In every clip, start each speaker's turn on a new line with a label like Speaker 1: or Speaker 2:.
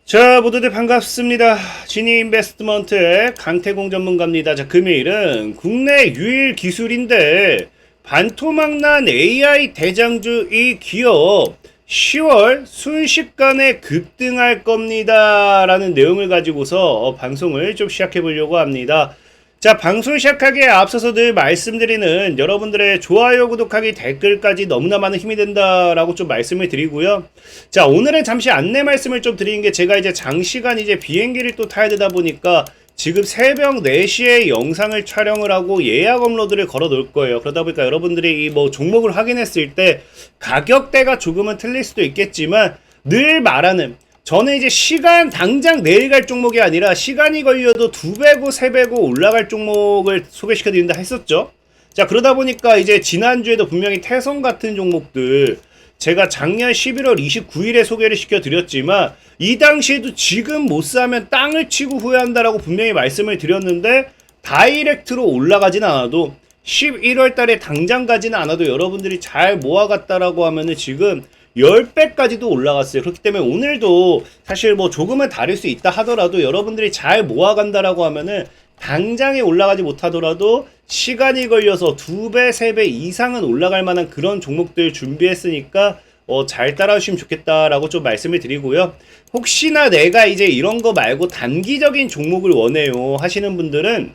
Speaker 1: 자, 모두들 반갑습니다. 지니인베스트먼트의 강태공 전문가입니다. 자, 금요일은 국내 유일 기술인데 반토막난 AI 대장주 이 기업 10월 순식간에 급등할 겁니다. 라는 내용을 가지고서 방송을 좀 시작해 보려고 합니다. 자, 방송 시작하기에 앞서서 늘 말씀드리는 여러분들의 좋아요, 구독하기, 댓글까지 너무나 많은 힘이 된다라고 좀 말씀을 드리고요. 자, 오늘은 잠시 안내 말씀을 좀 드리는 게 제가 이제 장시간 이제 비행기를 또 타야 되다 보니까 지금 새벽 4시에 영상을 촬영을 하고 예약 업로드를 걸어 놓을 거예요. 그러다 보니까 여러분들이 이 뭐 종목을 확인했을 때 가격대가 조금은 틀릴 수도 있겠지만 늘 말하는 저는 이제 시간 당장 내일 갈 종목이 아니라 시간이 걸려도 2배고 3배고 올라갈 종목을 소개시켜 드린다 했었죠. 자, 그러다 보니까 이제 지난주에도 분명히 태성 같은 종목들 제가 작년 11월 29일에 소개를 시켜 드렸지만 이 당시에도 지금 못 사면 땅을 치고 후회한다라고 분명히 말씀을 드렸는데 다이렉트로 올라가진 않아도 11월 달에 당장 가지는 않아도 여러분들이 잘 모아갔다라고 하면은 지금 10배까지도 올라갔어요. 그렇기 때문에 오늘도 사실 뭐 조금은 다를 수 있다 하더라도 여러분들이 잘 모아간다라고 하면은 당장에 올라가지 못하더라도 시간이 걸려서 2배, 3배 이상은 올라갈 만한 그런 종목들 준비했으니까 잘 따라주시면 좋겠다라고 좀 말씀을 드리고요. 혹시나 내가 이제 이런 거 말고 단기적인 종목을 원해요 하시는 분들은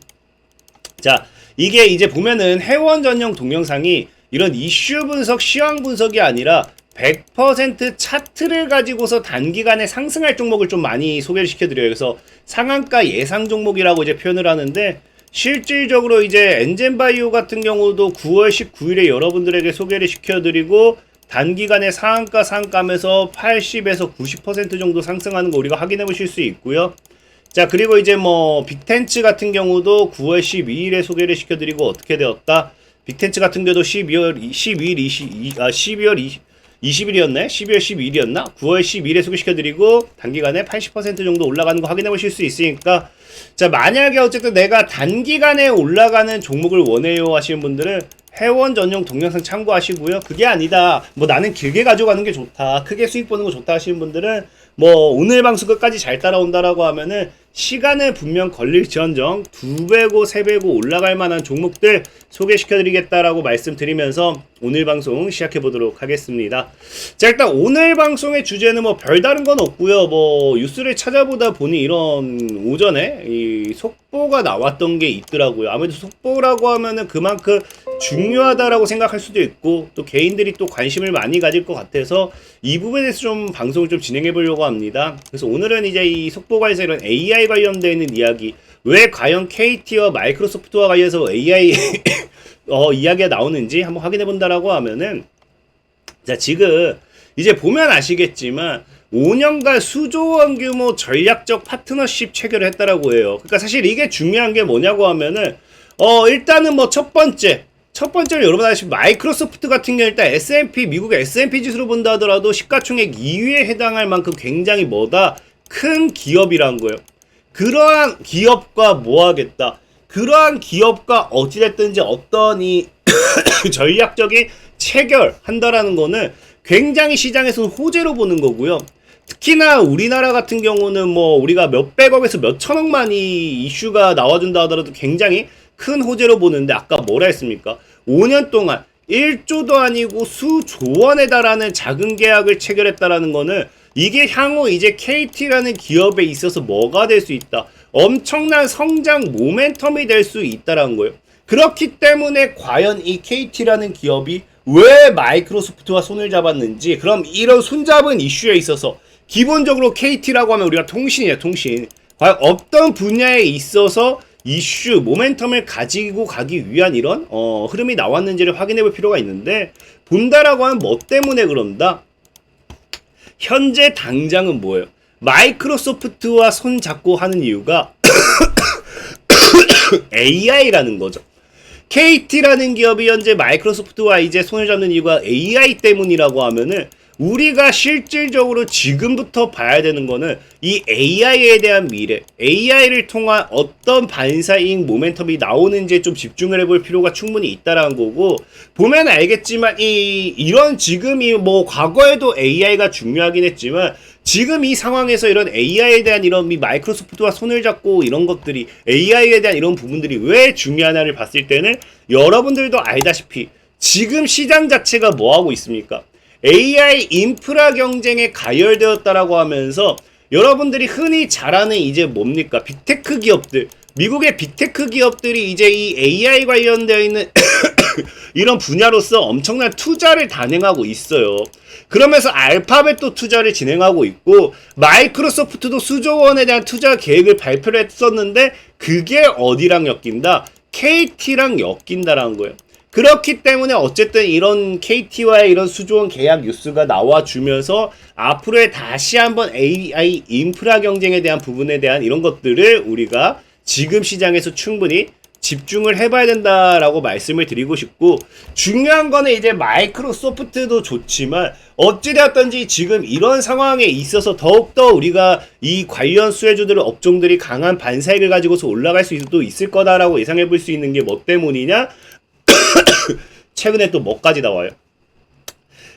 Speaker 1: 자, 이게 이제 보면은 회원 전용 동영상이 이런 이슈 분석, 시황 분석이 아니라 100% 차트를 가지고서 단기간에 상승할 종목을 좀 많이 소개를 시켜드려요. 그래서 상한가 예상 종목이라고 이제 표현을 하는데 실질적으로 이제 엔젠바이오 같은 경우도 9월 19일에 여러분들에게 소개를 시켜드리고 단기간에 상한가면서 80에서 90% 정도 상승하는 거 우리가 확인해 보실 수 있고요. 자, 그리고 이제 뭐 빅텐츠 같은 경우도 9월 12일에 소개를 시켜드리고 어떻게 되었다. 빅텐츠 같은 경우도 12월 20일이었네? 12월 12일이었나? 9월 12일에 소개시켜드리고 단기간에 80% 정도 올라가는 거 확인해 보실 수 있으니까 자, 만약에 어쨌든 내가 단기간에 올라가는 종목을 원해요 하시는 분들은 회원 전용 동영상 참고하시고요. 그게 아니다. 뭐 나는 길게 가져가는 게 좋다. 크게 수익 보는 거 좋다 하시는 분들은 뭐 오늘 방송 끝까지 잘 따라온다라고 하면은 시간은 분명 걸릴지언정 2배고 3배고 올라갈 만한 종목들 소개시켜드리겠다라고 말씀드리면서 오늘 방송 시작해보도록 하겠습니다. 자, 일단 오늘 방송의 주제는 뭐 별다른 건 없고요. 뭐 뉴스를 찾아보다 보니 이런 오전에 이 속보가 나왔던 게 있더라고요. 아무래도 속보라고 하면은 그만큼 중요하다라고 생각할 수도 있고 또 개인들이 또 관심을 많이 가질 것 같아서 이 부분에 대해서 좀 방송을 좀 진행해 보려고 합니다. 그래서 오늘은 이제 이 속보관에서 이런 AI 관련되어 있는 이야기, 왜 과연 KT와 마이크로소프트와 관련해서 AI 이야기가 나오는지 한번 확인해 본다라고 하면은 자, 지금 이제 보면 아시겠지만 5년간 수조원 규모 전략적 파트너십 체결을 했다라고 해요. 그러니까 사실 이게 중요한 게 뭐냐고 하면은 일단은 뭐 첫 번째로 여러분 아시죠? 마이크로소프트 같은 경우 일단 S&P 미국의 S&P 지수로 본다 하더라도 시가총액 2위에 해당할 만큼 굉장히 뭐다 큰 기업이란 거예요. 그러한 기업과 뭐 하겠다. 그러한 기업과 어찌됐든지 어떤 이 전략적인 체결한다라는 거는 굉장히 시장에서는 호재로 보는 거고요. 특히나 우리나라 같은 경우는 뭐 우리가 몇백억에서 몇천억만이 이슈가 나와준다 하더라도 굉장히 큰 호재로 보는데 아까 뭐라 했습니까? 5년 동안 1조도 아니고 수조 원에 달하는 작은 계약을 체결했다라는 거는 이게 향후 이제 KT라는 기업에 있어서 뭐가 될 수 있다. 엄청난 성장 모멘텀이 될 수 있다라는 거예요. 그렇기 때문에 과연 이 KT라는 기업이 왜 마이크로소프트와 손을 잡았는지 그럼 이런 손잡은 이슈에 있어서 기본적으로 KT라고 하면 우리가 통신이에요. 통신. 과연 어떤 분야에 있어서 이슈, 모멘텀을 가지고 가기 위한 이런 흐름이 나왔는지를 확인해 볼 필요가 있는데 본다라고 하면 뭐 때문에 그런다? 현재 당장은 뭐예요? 마이크로소프트와 손 잡고 하는 이유가 AI라는 거죠. KT라는 기업이 현재 마이크로소프트와 이제 손을 잡는 이유가 AI 때문이라고 하면은 우리가 실질적으로 지금부터 봐야 되는 거는 이 AI에 대한 미래, AI를 통한 어떤 반사이익 모멘텀이 나오는지에 좀 집중을 해볼 필요가 충분히 있다라는 거고, 보면 알겠지만 이런 지금이 뭐 과거에도 AI가 중요하긴 했지만 지금 이 상황에서 이런 AI에 대한 이런 마이크로소프트와 손을 잡고 이런 것들이 AI에 대한 이런 부분들이 왜 중요하냐를 봤을 때는 여러분들도 알다시피 지금 시장 자체가 뭐 하고 있습니까? AI 인프라 경쟁에 가열되었다라고 하면서 여러분들이 흔히 잘 아는 이제 뭡니까? 빅테크 기업들, 미국의 빅테크 기업들이 이제 이 AI 관련되어 있는 이런 분야로서 엄청난 투자를 단행하고 있어요. 그러면서 알파벳도 투자를 진행하고 있고 마이크로소프트도 수조 원에 대한 투자 계획을 발표를 했었는데 그게 어디랑 엮인다? KT랑 엮인다라는 거예요. 그렇기 때문에 어쨌든 이런 KT와의 이런 수조원 계약 뉴스가 나와주면서 앞으로의 다시 한번 AI 인프라 경쟁에 대한 부분에 대한 이런 것들을 우리가 지금 시장에서 충분히 집중을 해봐야 된다라고 말씀을 드리고 싶고, 중요한 거는 이제 마이크로소프트도 좋지만 어찌되었던지 지금 이런 상황에 있어서 더욱더 우리가 이 관련 수혜주들 업종들이 강한 반사익을 가지고서 올라갈 수도 있을 거다라고 예상해 볼 수 있는 게 뭐 때문이냐? 최근에 또 뭐까지 나와요?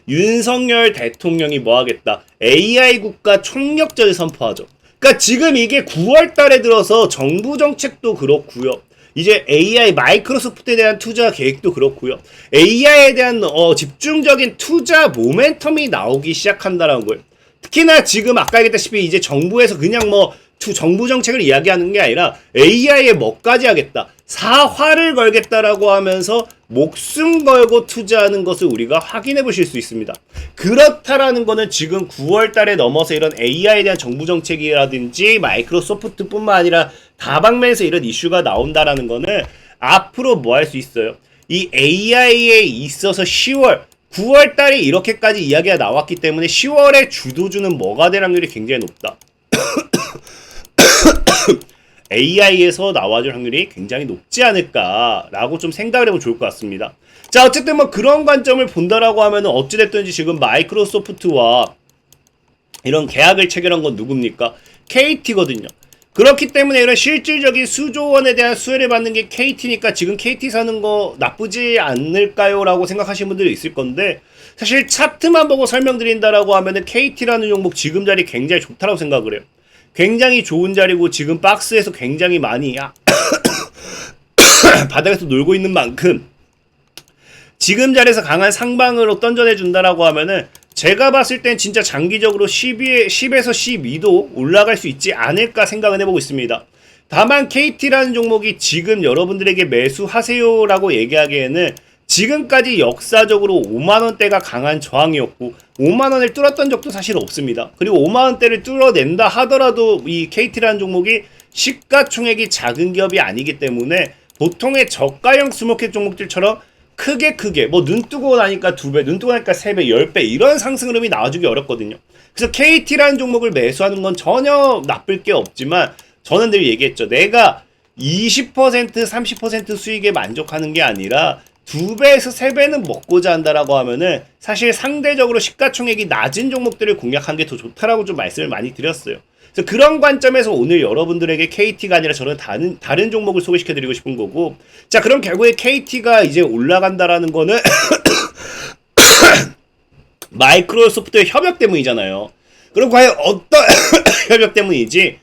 Speaker 1: 윤석열 대통령이 뭐 하겠다? AI 국가 총력전을 선포하죠. 그러니까 지금 이게 9월 달에 들어서 정부 정책도 그렇고요. 이제 AI 마이크로소프트에 대한 투자 계획도 그렇고요. AI에 대한 집중적인 투자 모멘텀이 나오기 시작한다라는 거예요. 특히나 지금 아까 얘기했다시피 이제 정부에서 그냥 뭐 정부 정책을 이야기하는 게 아니라 AI에 뭐까지 하겠다, 사활을 걸겠다라고 하면서 목숨 걸고 투자하는 것을 우리가 확인해 보실 수 있습니다. 그렇다라는 거는 지금 9월 달에 넘어서 이런 AI에 대한 정부 정책이라든지 마이크로소프트뿐만 아니라 다방면에서 이런 이슈가 나온다라는 거는 앞으로 뭐 할 수 있어요? 이 AI에 있어서 9월 달에 이렇게까지 이야기가 나왔기 때문에 10월에 주도주는 뭐가 될 확률이 굉장히 높다. AI에서 나와줄 확률이 굉장히 높지 않을까라고 좀 생각을 해보면 좋을 것 같습니다. 자, 어쨌든 뭐 그런 관점을 본다라고 하면은 어찌됐든지 지금 마이크로소프트와 이런 계약을 체결한 건 누굽니까? KT거든요. 그렇기 때문에 이런 실질적인 수조원에 대한 수혜를 받는 게 KT니까 지금 KT 사는 거 나쁘지 않을까요? 라고 생각하시는 분들이 있을 건데, 사실 차트만 보고 설명드린다라고 하면은 KT라는 종목 지금 자리 굉장히 좋다라고 생각을 해요. 굉장히 좋은 자리고 지금 박스에서 굉장히 많이 바닥에서 놀고 있는 만큼 지금 자리에서 강한 상방으로 던져내준다라고 하면은 제가 봤을 땐 진짜 장기적으로 10에서 12도 올라갈 수 있지 않을까 생각을 해보고 있습니다. 다만 KT라는 종목이 지금 여러분들에게 매수하세요라고 얘기하기에는 지금까지 역사적으로 5만원대가 강한 저항이었고 5만원을 뚫었던 적도 사실 없습니다. 그리고 5만원대를 뚫어낸다 하더라도 이 KT라는 종목이 시가총액이 작은 기업이 아니기 때문에 보통의 저가형 스몰캡 종목들처럼 크게 뭐 눈 뜨고 나니까 2배, 눈 뜨고 나니까 3배, 10배 이런 상승 흐름이 나와주기 어렵거든요. 그래서 KT라는 종목을 매수하는 건 전혀 나쁠 게 없지만 저는 늘 얘기했죠. 내가 20%, 30% 수익에 만족하는 게 아니라 2배에서 3배는 먹고자 한다라고 하면은 사실 상대적으로 시가총액이 낮은 종목들을 공략한 게 더 좋다라고 좀 말씀을 많이 드렸어요. 그래서 그런 관점에서 오늘 여러분들에게 KT가 아니라 저는 다른 종목을 소개시켜드리고 싶은 거고, 자, 그럼 결국에 KT가 이제 올라간다라는 거는 마이크로소프트의 협력 때문이잖아요. 그럼 과연 어떤 협력 때문이지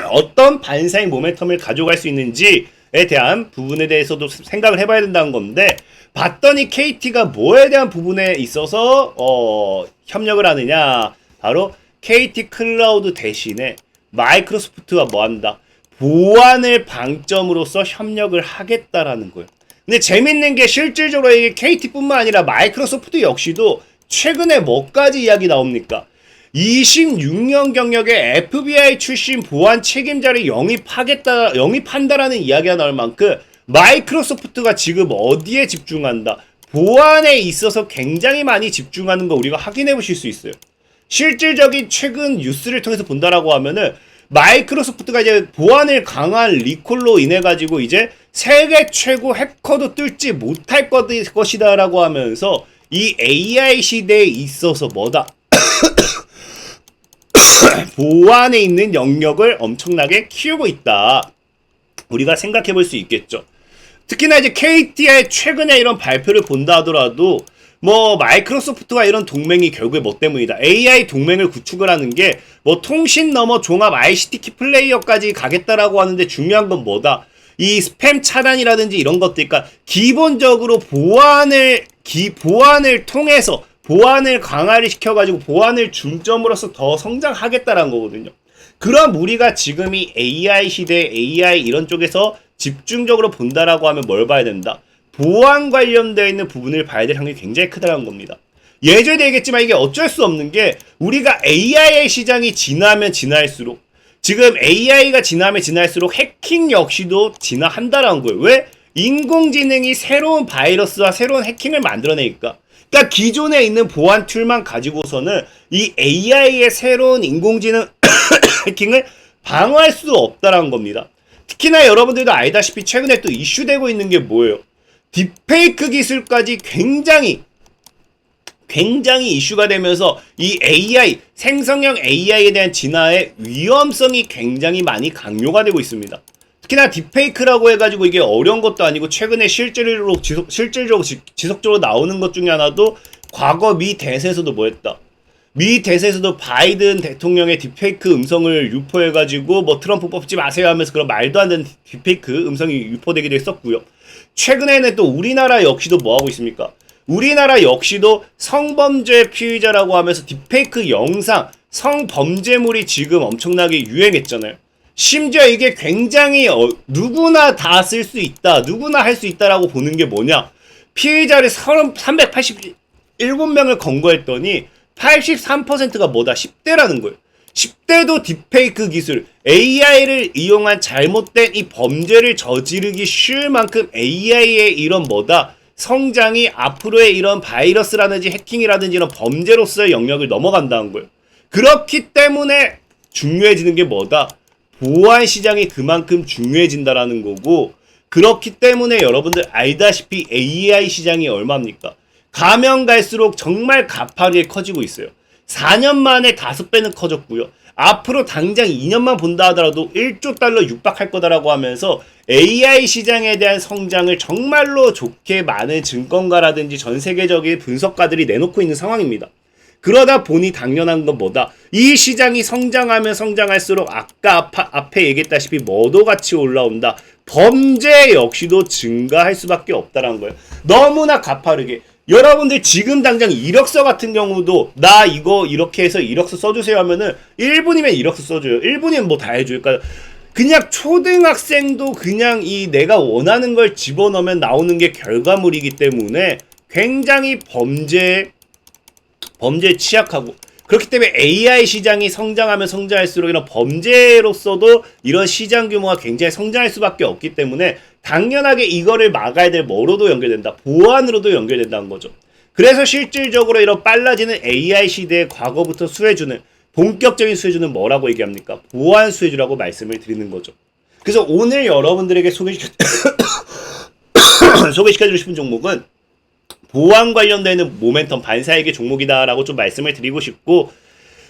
Speaker 1: 어떤 반사의 모멘텀을 가져갈 수 있는지에 대한 부분에 대해서도 생각을 해봐야 된다는 건데, 봤더니 KT가 뭐에 대한 부분에 있어서 협력을 하느냐, 바로 KT 클라우드 대신에 마이크로소프트가 뭐 한다? 보안을 방점으로서 협력을 하겠다라는 거예요. 근데 재밌는 게 실질적으로 이게 KT뿐만 아니라 마이크로소프트 역시도 최근에 뭐까지 이야기 나옵니까? 26년 경력의 FBI 출신 보안 책임자를 영입한다라는 이야기가 나올 만큼 마이크로소프트가 지금 어디에 집중한다? 보안에 있어서 굉장히 많이 집중하는 거 우리가 확인해 보실 수 있어요. 실질적인 최근 뉴스를 통해서 본다라고 하면은 마이크로소프트가 이제 보안을 강한 리콜로 인해 가지고 이제 세계 최고 해커도 뚫지 못할 것이다라고 하면서 이 AI 시대에 있어서 뭐다? 보안에 있는 영역을 엄청나게 키우고 있다. 우리가 생각해 볼 수 있겠죠. 특히나 이제 KT의 최근에 이런 발표를 본다 하더라도 뭐 마이크로소프트와 이런 동맹이 결국에 뭐 때문이다. AI 동맹을 구축을 하는 게 뭐 통신 넘어 종합 ICT 키 플레이어까지 가겠다라고 하는데 중요한 건 뭐다? 이 스팸 차단이라든지 이런 것들, 그러니까 기본적으로 보안을 통해서 보안을 강화를 시켜가지고 보안을 중점으로서 더 성장하겠다라는 거거든요. 그럼 우리가 지금 이 AI 시대, AI 이런 쪽에서 집중적으로 본다라고 하면 뭘 봐야 된다? 보안 관련되어 있는 부분을 봐야 될 확률이 굉장히 크다는 겁니다. 예전에 얘기했지만 이게 어쩔 수 없는 게 우리가 AI 시장이 지나면 지날수록 지금 AI가 지나면 지날수록 해킹 역시도 진화한다라는 거예요. 왜? 인공지능이 새로운 바이러스와 새로운 해킹을 만들어내니까. 그러니까 기존에 있는 보안 툴만 가지고서는 이 AI의 새로운 인공지능 해킹을 방어할 수 없다라는 겁니다. 특히나 여러분들도 알다시피 최근에 또 이슈되고 있는 게 뭐예요? 딥페이크 기술까지 굉장히 이슈가 되면서 이 AI, 생성형 AI에 대한 진화의 위험성이 굉장히 많이 강요가 되고 있습니다. 특히나 딥페이크라고 해가지고 이게 어려운 것도 아니고 최근에 실질적으로 지속적으로 나오는 것 중에 하나도 과거 미 대세에서도 뭐했다? 미 대세에서도 바이든 대통령의 딥페이크 음성을 유포해가지고 뭐 트럼프 뽑지 마세요 하면서 그런 말도 안 되는 딥페이크 음성이 유포되기도 했었고요. 최근에는 또 우리나라 역시도 뭐하고 있습니까? 우리나라 역시도 성범죄 피의자라고 하면서 딥페이크 영상, 성범죄물이 지금 엄청나게 유행했잖아요. 심지어 이게 굉장히 누구나 다 쓸 수 있다, 누구나 할 수 있다라고 보는 게 뭐냐? 피의자를 387명을 검거했더니 83%가 뭐다? 10대라는 거예요. 10대도 딥페이크 기술, AI를 이용한 잘못된 이 범죄를 저지르기 쉬울 만큼 AI의 이런 뭐다? 성장이 앞으로의 이런 바이러스라든지 해킹이라든지 이런 범죄로서의 영역을 넘어간다는 거예요. 그렇기 때문에 중요해지는 게 뭐다? 보안 시장이 그만큼 중요해진다라는 거고, 그렇기 때문에 여러분들 알다시피 AI 시장이 얼마입니까? 가면 갈수록 정말 가파르게 커지고 있어요. 4년 만에 5배는 커졌고요. 앞으로 당장 2년만 본다 하더라도 1조 달러 육박할 거다라고 하면서 AI 시장에 대한 성장을 정말로 좋게 많은 증권가라든지 전 세계적인 분석가들이 내놓고 있는 상황입니다. 그러다 보니 당연한 건 뭐다? 이 시장이 성장하면 성장할수록 아까 앞에 얘기했다시피 뭐도 같이 올라온다. 범죄 역시도 증가할 수밖에 없다는 거예요. 너무나 가파르게. 여러분들 지금 당장 이력서 같은 경우도 나 이거 이렇게 해서 이력서 써주세요 하면은 1분이면 이력서 써줘요. 1분이면 뭐 다 해줘요. 그러니까 그냥 초등학생도 그냥 이 내가 원하는 걸 집어넣으면 나오는 게 결과물이기 때문에 굉장히 범죄에 취약하고, 그렇기 때문에 AI 시장이 성장하면 성장할수록 이런 범죄로서도 이런 시장 규모가 굉장히 성장할 수밖에 없기 때문에 당연하게 이거를 막아야 될 뭐로도 연결된다. 보안으로도 연결된다는 거죠. 그래서 실질적으로 이런 빨라지는 AI 시대의 과거부터 수혜주는, 본격적인 수혜주는 뭐라고 얘기합니까? 보안 수혜주라고 말씀을 드리는 거죠. 그래서 오늘 여러분들에게 소개시켜주고 싶은 종목은 보안 관련되는 모멘텀 반사이익의 종목이다라고 좀 말씀을 드리고 싶고,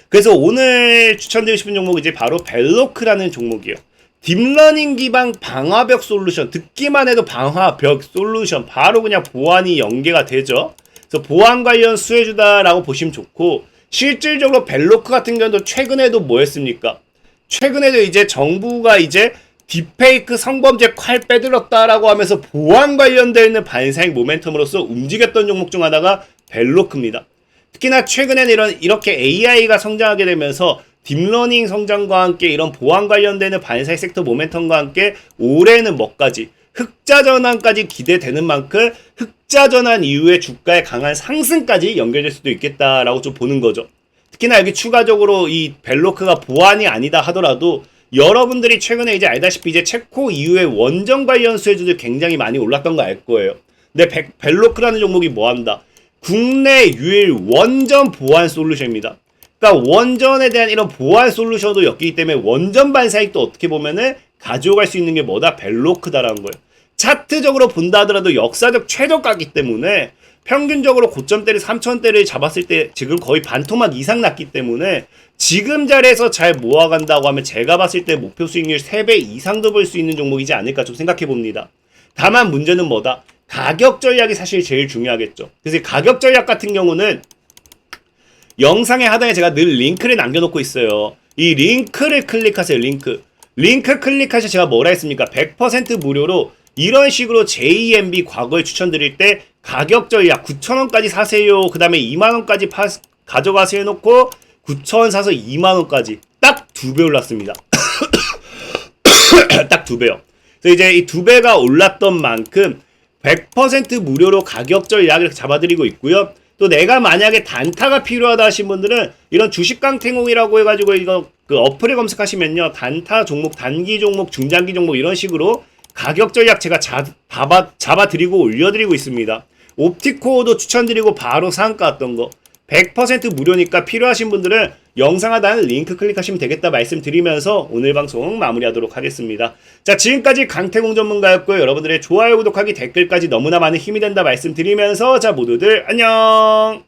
Speaker 1: 그래서 오늘 추천드리고 싶은 종목이 이제 바로 벨로크라는 종목이에요. 딥러닝 기반 방화벽 솔루션, 듣기만 해도 방화벽 솔루션, 바로 그냥 보안이 연계가 되죠. 그래서 보안 관련 수혜주다라고 보시면 좋고, 실질적으로 벨로크 같은 경우도 최근에도 뭐 했습니까? 최근에도 이제 정부가 이제 딥페이크 성범죄 칼 빼들었다라고 하면서 보안 관련되어 있는 반사익 모멘텀으로서 움직였던 종목 중 하나가 벨로크입니다. 특히나 최근에는 이렇게 AI가 성장하게 되면서 딥러닝 성장과 함께 이런 보안 관련되는 반사익 섹터 모멘텀과 함께 올해는 뭐까지? 흑자 전환까지 기대되는 만큼 흑자 전환 이후에 주가의 강한 상승까지 연결될 수도 있겠다라고 좀 보는 거죠. 특히나 여기 추가적으로 이 벨로크가 보안이 아니다 하더라도 여러분들이 최근에 이제 알다시피 이제 체코 이후에 원전 관련 수혜주들 굉장히 많이 올랐던 거 알 거예요. 근데 벨로크라는 종목이 뭐 한다? 국내 유일 원전 보안 솔루션입니다. 그러니까 원전에 대한 이런 보안 솔루션도 엮이기 때문에 원전 반사익도 어떻게 보면은 가져갈 수 있는 게 뭐다? 벨로크다라는 거예요. 차트적으로 본다 하더라도 역사적 최저가기 때문에 평균적으로 고점대를 3,000대를 잡았을 때 지금 거의 반토막 이상 났기 때문에 지금 자리에서 잘 모아간다고 하면 제가 봤을 때 목표 수익률 3배 이상도 볼 수 있는 종목이지 않을까 좀 생각해 봅니다. 다만 문제는 뭐다? 가격 전략이 사실 제일 중요하겠죠. 그래서 가격 전략 같은 경우는 영상의 하단에 제가 늘 링크를 남겨놓고 있어요. 이 링크를 클릭하세요. 링크 클릭하셔서 제가 뭐라 했습니까? 100% 무료로 이런 식으로 JMB 과거에 추천드릴 때 가격 전략 9,000원까지 사세요. 그 다음에 2만원까지 가져가세요 해놓고 9,000원 사서 2만원까지 딱 2배 올랐습니다. 딱 2배요. 그래서 이제 이 2배가 올랐던 만큼 100% 무료로 가격 전략을 잡아드리고 있고요. 또 내가 만약에 단타가 필요하다 하신 분들은 이런 주식강태공이라고 해가지고 이거 그 어플에 검색하시면요. 단타 종목, 단기 종목, 중장기 종목 이런 식으로 가격 전략 제가 잡아드리고 올려드리고 있습니다. 옵티코어도 추천드리고 바로 상한가 왔던 거 100% 무료니까 필요하신 분들은 영상 하단 링크 클릭하시면 되겠다 말씀드리면서 오늘 방송 마무리하도록 하겠습니다. 자, 지금까지 강태공 전문가였고요. 여러분들의 좋아요, 구독하기, 댓글까지 너무나 많은 힘이 된다 말씀드리면서 자, 모두들 안녕.